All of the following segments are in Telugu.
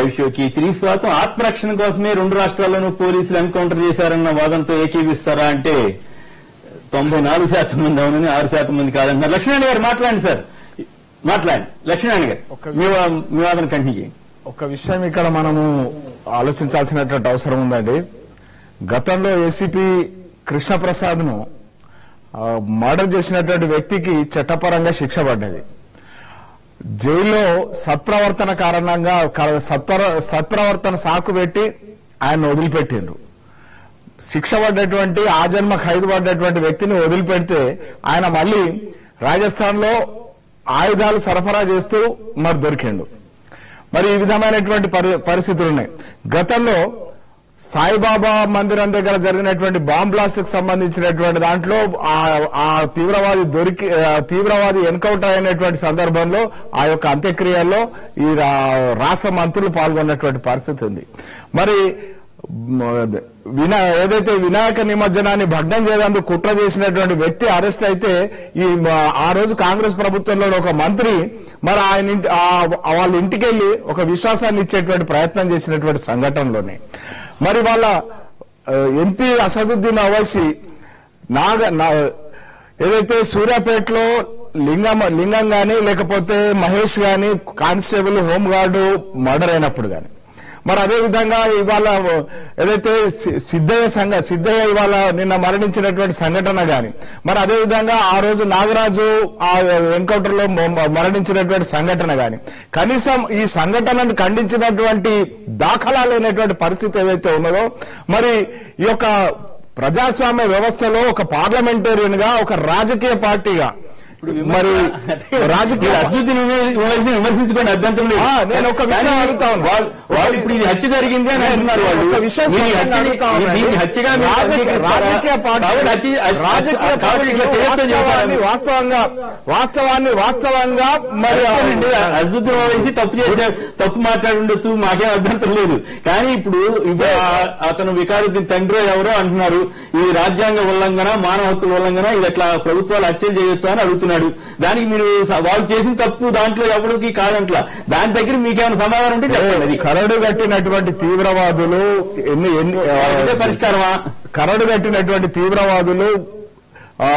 లైవ్ షోకి. తిరిగి స్వాతం ఆత్మరక్షణ కోసమే 2 రాష్ట్రాల్లోనూ పోలీసులు ఎన్కౌంటర్ చేశారన్న వాదంతో ఏకీవిస్తారా అంటే 94% మంది అవునని, 6% మంది కాదంటున్నారు. లక్ష్మీనారాయణ గారు మాట్లాడండి సార్, మాట్లాడండి. లక్ష్మీనారాయణ గారు మీ వాదన కంటిన్యూ చేయండి. ఒక విషయం ఇక్కడ మనము ఆలోచించాల్సినటువంటి అవసరం ఉందండి. గతంలో ఏసీపీ కృష్ణప్రసాద్ ను మర్డర్ చేసినటువంటి వ్యక్తికి చట్టపరంగా శిక్ష పడ్డది. జైల్లో సత్ప్రవర్తన కారణంగా సత్ప్రవర్తన సాకు పెట్టి ఆయన వదిలిపెట్టిండ్రు. శిక్ష పడ్డటువంటి ఆజన్మ ఖైదు పడ్డటువంటి వ్యక్తిని వదిలిపెడితే ఆయన మళ్లీ రాజస్థాన్ లో ఆయుధాలు సరఫరా చేస్తూ మరి దొరికిండు. మరి ఈ విధమైనటువంటి పరిస్థితులు ఉన్నాయి. గతంలో సాయిబాబా మందిరం దగ్గర జరిగినటువంటి బాంబ్ బ్లాస్ట్ కు సంబంధించినటువంటి దాంట్లో ఆ తీవ్రవాది ఎన్కౌంటర్ అయినటువంటి సందర్భంలో ఆ యొక్క అంత్యక్రియల్లో ఈ రాష్ట్ర మంత్రులు పాల్గొన్నటువంటి పరిస్థితి ఉంది. మరి ఏదైతే వినాయక నిమజ్జనాన్ని భగ్నం చేయడానికి కుట్ర చేసినటువంటి వ్యక్తి అరెస్ట్ అయితే ఆ రోజు కాంగ్రెస్ ప్రభుత్వంలో ఒక మంత్రి మరి వాళ్ళ ఇంటికి వెళ్లి ఒక విశ్వాసాన్ని ఇచ్చేటువంటి ప్రయత్నం చేసినటువంటి సంఘటనలోనే మరి వాళ్ళ ఎంపీ అసదుద్దీన్ ఓవైసీ ఏదైతే సూర్యాపేటలో లింగం గాని లేకపోతే మహేష్ గాని కానిస్టేబుల్ హోంగార్డు మర్డర్ అయినప్పుడు గాని మరి అదే విధంగా ఇవాళ ఏదైతే సిద్ధయ్య ఇవాళ నిన్న మరణించినటువంటి సంఘటన గాని మరి అదే విధంగా ఆ రోజు నాగరాజు ఆ ఎన్కౌంటర్ లో మరణించినటువంటి సంఘటన గాని కనీసం ఈ సంఘటనను ఖండించినటువంటి దాఖలాలైనటువంటి పరిస్థితి ఏదైతే ఉన్నదో మరి ఈ యొక్క ప్రజాస్వామ్య వ్యవస్థలో ఒక పార్లమెంటేరియన్ గా ఒక రాజకీయ పార్టీగా మరి రాజకీయ విమర్శించుకోండి, అభ్యంతరం లేదు. నేను ఒక విషయం అడుగుతాను. వాళ్ళు ఇప్పుడు ఇది హత్య జరిగింది అని అంటున్నారు. ఒక విషయం రాజకీయ వాస్తవంగా మరి అద్భుతం వేసి తప్పు మాట్లాడుండొచ్చు, మాకేం అభ్యంతరం లేదు. కానీ ఇప్పుడు అతను వికారుద్దీన్ తండ్రి ఎవరో అంటున్నారు ఇది రాజ్యాంగ ఉల్లంఘన, మానవ హక్కుల ఉల్లంఘన, ఇది ఎట్లా ప్రభుత్వాలు హత్యలు చేయొచ్చు అని అడుగుతున్నారు. దానికి మీరు వాళ్ళు చేసిన తప్పు దాంట్లో ఎవరికి కాదంట్లా, దాని దగ్గర మీకేమైనా సమాధానం ఉంటే చెప్పండి. కరడు కట్టినటువంటి తీవ్రవాదులు పరిష్కారమా? కరడు కట్టినటువంటి తీవ్రవాదులు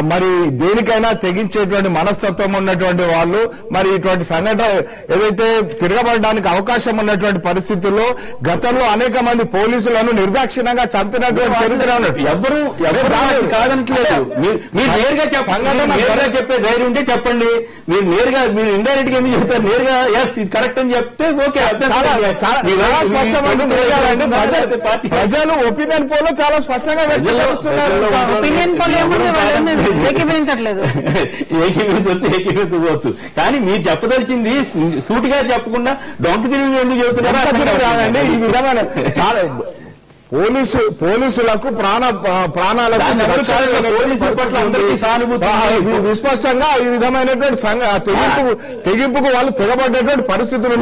మరి దేనికైనా తెగించేటువంటి మనస్తత్వం ఉన్నటువంటి వాళ్ళు మరి ఇటువంటి సంఘటన ఏదైతే తిరగబడడానికి అవకాశం ఉన్నటువంటి పరిస్థితుల్లో గతంలో అనేక మంది పోలీసులను నిర్దాక్షిణ్యంగా చంపినటువంటి చరిత్ర ఉన్నట్టు ఎవరు కాదనట్లేదు. మీరు నేరుగా చెప్పే ధైర్యం ఉంటే చెప్పండి. మీరు నేరుగా మీరు ఇండైరెక్ట్ గా ఎందుకు చెప్తారు? నేరుగా ఎస్ ఇది కరెక్ట్ అని చెప్తే ఓకే. ప్రజలు ఒపీనియన్ పోలో చాలా స్పష్టంగా ఏకీవించవచ్చు. కానీ మీరు చెప్పదలిచింది సూటిగా చెప్పకుండా డొంక తిరిగి ఎందుకు చెబుతున్నారు? ఈ విధమైన చాలా పోలీసులకు ప్రాణాలకు విస్పష్టంగా ఈ విధమైనటువంటి తెగింపుకు వాళ్ళు తెగబడ్డటువంటి పరిస్థితులు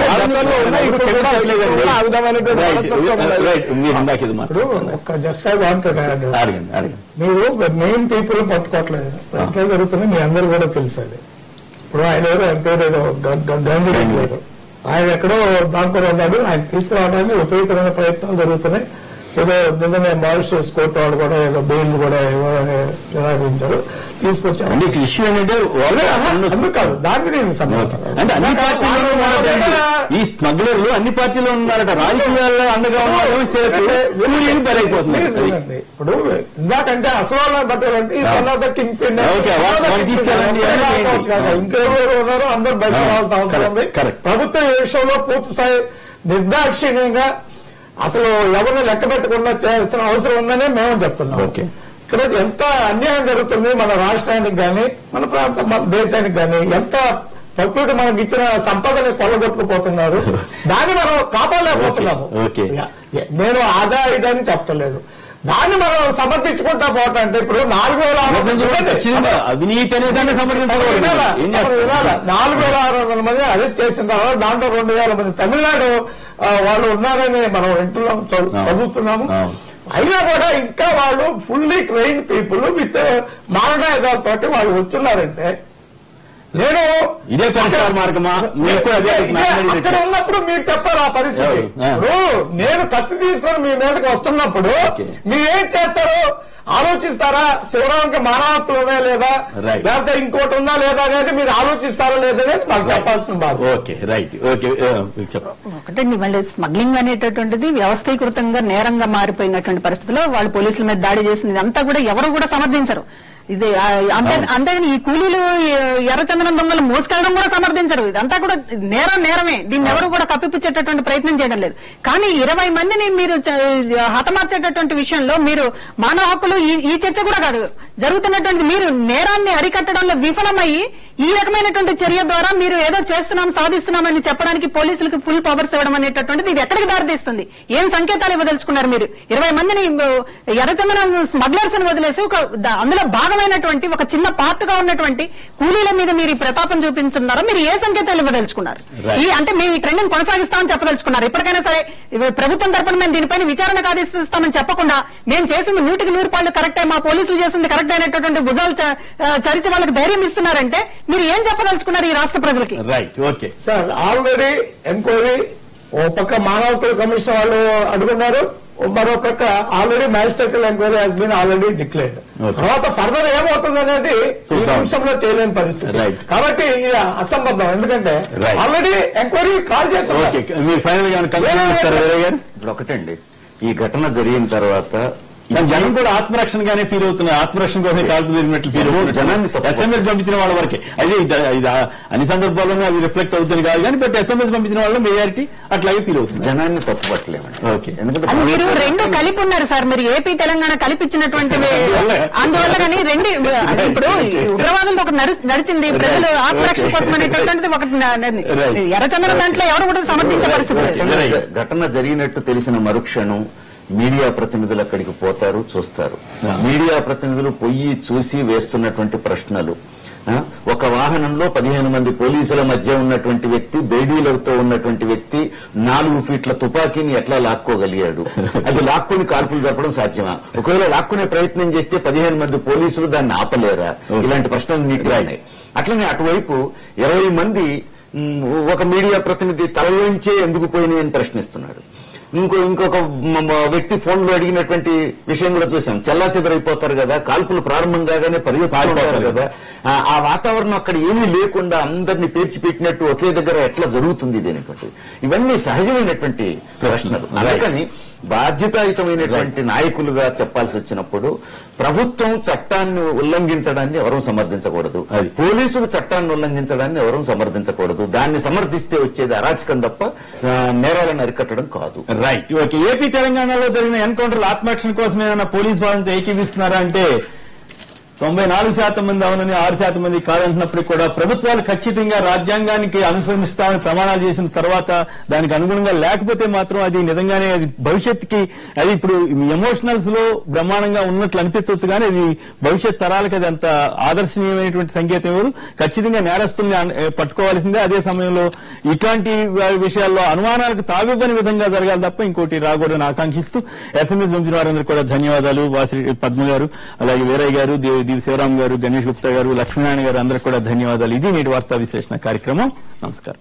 ఆ విధమైనటువంటి మీరు మెయిన్ పీపుల్ పట్టుకోవట్లేదు. ఎట్లా జరుగుతుంది మీ అందరూ కూడా తెలుసండి. ఇప్పుడు ఆయన ఎవరు ఎంపీ గాంధీ గారు ఆయన ఎక్కడో దాంట్లో ఉన్నాడు. ఆయన తీసుకురావడానికి విపరీతమైన ప్రయత్నాలు జరుగుతున్నాయి. ఏదో నిన్ననే మారిషస్ కోర్టు వాళ్ళు కూడా ఏదో బెయిల్ కూడా నిరాకరించారు, తీసుకొచ్చారు. ఇష్యూ ఏంటంటే కాదు దాని మీద అంటే అన్ని పార్టీలు ఈ స్మగ్లర్లు అన్ని పార్టీలో ఉన్నారట. రాజకీయాల్లో అండగా బలైపోతుంది. ఇప్పుడు ఇందాకంటే అసలు బట్టాలంటే ఇంకెవరు ఉన్నారో అందరూ బయట రావాల్సిన అవసరం ఉంది. ప్రభుత్వం ఈ విషయంలో పూర్తి స్థాయి నిర్దాక్షిణ్యంగా అసలు ఎవరిని లెక్క పెట్టకుండా చేయాల్సిన అవసరం ఉందని మేము చెప్తున్నాం. ఇక్కడ ఎంత అన్యాయం జరుగుతుంది మన రాష్ట్రానికి గాని మన ప్రాంతం మన దేశానికి గాని, ఎంత ప్రకృతి మనకి ఇచ్చిన సంపదని కొల్లగొట్టుకుపోతున్నారు. దాన్ని మనం కాపాడలేకపోతున్నాము. నేను ఆదా ఇదని చెప్పలేదు. దాన్ని మనం సమర్థించుకుంటా పోతాంటే ఇప్పుడు 4,600 అవినీతి అనేదాన్ని సమర్థించాలి. 4,600 మంది అరెస్ట్ చేసిన తర్వాత దాంట్లో 2,000 మంది తమిళనాడు వాళ్ళు ఉన్నారని మనం వింటున్నాం, చదువుతున్నాము. అయినా కూడా ఇంకా వాళ్ళు ఫుల్లీ ట్రైన్డ్ పీపుల్ విత్ మారణాయుధాలతో వాళ్ళు వచ్చున్నారంటే నేను ఇదే పరిష్కార మార్గమా? మీరు కూడా అదే అక్కడ ఉన్నప్పుడు మీరు చెప్పారు ఆ పరిస్థితి. ఇప్పుడు నేను కత్తి తీసుకొని మీ మీదకి వస్తున్నప్పుడు మీరేం చేస్తారు? ఆలోచిస్తారా? శివరాంకి మానవ హక్కులు ఉన్నాయా లేదా, లేకపోతే ఇంకోటి ఉందా లేదా అనేది మీరు ఆలోచిస్తారా లేదనేది మాకు చెప్పాల్సిన బాధ. Okay, right, okay. ఒకటండి, మళ్ళీ స్మగ్లింగ్ అనేటటువంటిది వ్యవస్థీకృతంగా నేరంగా మారిపోయినటువంటి పరిస్థితిలో వాళ్ళు పోలీసుల మీద దాడి చేసింది అంతా కూడా ఎవరు కూడా సమర్థించరు. ఇది అంతేగాని ఈ కూలీలు ఎర్రచందనం దొంగలు మోసుకెళ్ళడం కూడా సమర్థించరు. ఇదంతా కూడా నేరమే. దీన్ని ఎవరు కూడా కప్పిపుచ్చేటటువంటి ప్రయత్నం చేయడం లేదు. కానీ 20 మందిని మీరు హతమార్చేటటువంటి విషయంలో మీరు మానవ హక్కులు ఈ చర్చ కూడా కాదు జరుగుతున్నటువంటి. మీరు నేరాన్ని అరికట్టడంలో విఫలమయ్యి ఈ రకమైనటువంటి చర్య ద్వారా మీరు ఏదో చేస్తున్నాం సాధిస్తున్నామని చెప్పడానికి పోలీసులకు ఫుల్ పవర్స్ ఇవ్వడం అనేటటువంటిది ఇది ఎక్కడికి దారితీస్తుంది? ఏం సంకేతాలు ఇవ్వదలుచుకున్నారు మీరు? 20 మందిని ఎర్రచందనం స్మగ్లర్స్ అని వదిలేసి అందులో భాగమైనటువంటి ఒక చిన్న పార్ట్ గా ఉన్నటువంటి కూలీల మీద మీరు ఈ ప్రతాపం చూపించున్నారో మీరు ఏ సంకేతాలు ఇవ్వదలుచుకున్నారు? అంటే మేము ఈ ట్రెండ్ కొనసాగిస్తామని చెప్పదలుచుకున్నారు. ఇప్పటికైనా సరే ప్రభుత్వం తరపున మేము దీనిపైన విచారణకు ఆదేశిస్తామని చెప్పకుండా మేము చేసింది 100% కరెక్టే, మా పోలీసులు చేసింది కరెక్ట్ అయినటువంటి భుజాలు చరిచి వాళ్ళకి ధైర్యం ఇస్తున్నారంటే మీరు ఏం చెప్పదలుచుకున్నారు ఈ రాష్ట్ర ప్రజలకి? Right, okay sir. Already enquiry ఓ పక్క మానవ హక్కుల కమిషన్ వాళ్ళు అడుగున్నారు, మరో పక్క already magisterial enquiry has been already declared. తర్వాత ఫర్దర్ ఏమవుతుంది అనేది ఈ నిమిషంలో చేయలేని పరిస్థితి. కాబట్టి ఇది అసంబద్ధం. ఎందుకంటే ఆల్రెడీ ఎంక్వైరీ కాల్ చేస్తారు. మీరు ఫైనల్ గా ఇప్పుడు ఒకటండి, ఈ ఘటన జరిగిన తర్వాత జనం కూడా ఆత్మరక్షణగానే ఫీల్ అవుతున్నారు. ఆత్మరక్షణ కోసం కాల్పు జరిగినట్లు ఫీల్ అవుతున్నారు. ఎస్ఎంఎస్ పంపించిన వాళ్ళ వరకే. అయితే అన్ని సందర్భాల్లోనూ అది రిఫ్లెక్ట్ అవుతుంది కాదు కానీ బట్ ఎస్ఎంఎస్ పంపించిన వాళ్ళ మెజారిటీ అట్లాగే ఫీల్ అవుతుంది. జనాన్ని తప్పుపట్టలేమండి. ఓకే, ఎందుకంటే మీరు రెండు కలిపి ఉన్నారు సార్. మీరు ఏపీ తెలంగాణ కలిపిచ్చినటువంటి అందువల్ల కానీ రెండు ఇప్పుడు ఉగ్రవాదంతో ఒకటి నడిచింది. ప్రజలు ఆత్మరక్షణ కోసం అనేటటువంటిది ఒకటి ఎర్రచందనం దాంట్లో ఎవరు కూడా సమర్థించే పరిస్థితి. ఘటన జరిగినట్టు తెలిసిన మరుక్షణం మీడియా ప్రతినిధులు అక్కడికి పోతారు, చూస్తారు. మీడియా ప్రతినిధులు పొయ్యి చూసి వేస్తున్నటువంటి ప్రశ్నలు, ఒక వాహనంలో 15 మంది పోలీసుల మధ్య ఉన్నటువంటి వ్యక్తి, బేడీలతో ఉన్నటువంటి వ్యక్తి 4 ఫీట్ల తుపాకీని ఎట్లా లాక్కోగలిగాడు? అది లాక్కుని కాల్పులు జరపడం సాధ్యమా? ఒకవేళ లాక్కునే ప్రయత్నం చేస్తే 15 మంది పోలీసులు దాన్ని ఆపలేరా? ఇలాంటి ప్రశ్నలు నీటిగా ఉన్నాయి. అట్లనే అటువైపు 20 మంది ఒక మీడియా ప్రతినిధి తలలోంచే ఎందుకు పోయినాయని ప్రశ్నిస్తున్నాడు. ఇంకొక వ్యక్తి ఫోన్ లో అడిగినటువంటి విషయం కూడా చూసాం. చెల్లాచెదరైపోతారు కదా, కాల్పులు ప్రారంభం కాగానే పరిగెత్తుతారు కదా. ఆ వాతావరణం అక్కడ ఏమీ లేకుండా అందరినీ పేర్చిపెట్టినట్టు ఒకే దగ్గర ఎట్లా జరుగుతుంది ఇది అనేటువంటి ఇవన్నీ సహజమైనటువంటి ప్రశ్నలు. అందుకని బాధ్యతాయుతమైనటువంటి నాయకులుగా చెప్పాల్సి వచ్చినప్పుడు ప్రభుత్వం చట్టాన్ని ఉల్లంఘించడాన్ని ఎవరూ సమర్థించకూడదు, పోలీసులు చట్టాన్ని ఉల్లంఘించడాన్ని ఎవరూ సమర్థించకూడదు. దాన్ని సమర్థిస్తే వచ్చేది అరాచకం తప్ప నేరాలను అరికట్టడం కాదు. Right, okay. ఏపీ తెలంగాణలో జరిగిన ఎన్కౌంటర్లు ఆత్మరక్షణ కోసం ఏమైనా పోలీసు వాళ్ళతో ఏకీవిస్తున్నారా అంటే 94% మంది అవునని 6% మంది కాదంటున్నప్పటికీ కూడా ప్రభుత్వాలు ఖచ్చితంగా రాజ్యాంగానికి అనుసరిస్తామని ప్రమాణాలు చేసిన తర్వాత దానికి అనుగుణంగా లేకపోతే మాత్రం అది నిజంగానే అది భవిష్యత్తుకి అది ఇప్పుడు ఎమోషనల్స్ లో బ్రహ్మాండంగా ఉన్నట్లు అనిపించవచ్చు కానీ అది భవిష్యత్ తరాలకు అది అంత ఆదర్శనీయమైనటువంటి సంకేతం ఎవరు. ఖచ్చితంగా నేరస్తుల్ని పట్టుకోవాల్సిందే. అదే సమయంలో ఇట్లాంటి విషయాల్లో అనుమానాలకు తావివ్వని విధంగా జరగాలి తప్ప ఇంకోటి రాకూడదని ఆకాంక్షిస్తూ ఎస్ఎంఎస్ పంపిన వారందరూ కూడా ధన్యవాదాలు. వాసిరెడ్డి పద్మ గారు, అలాగే వీరయ్య గారు, శివరాం గారు, గణేష్ గుప్తా గారు, లక్ష్మీనారాయణ గారు అందరూ కూడా ధన్యవాదాలు. ఇది నేటి వార్తా విశ్లేషణ కార్యక్రమం. నమస్కారం.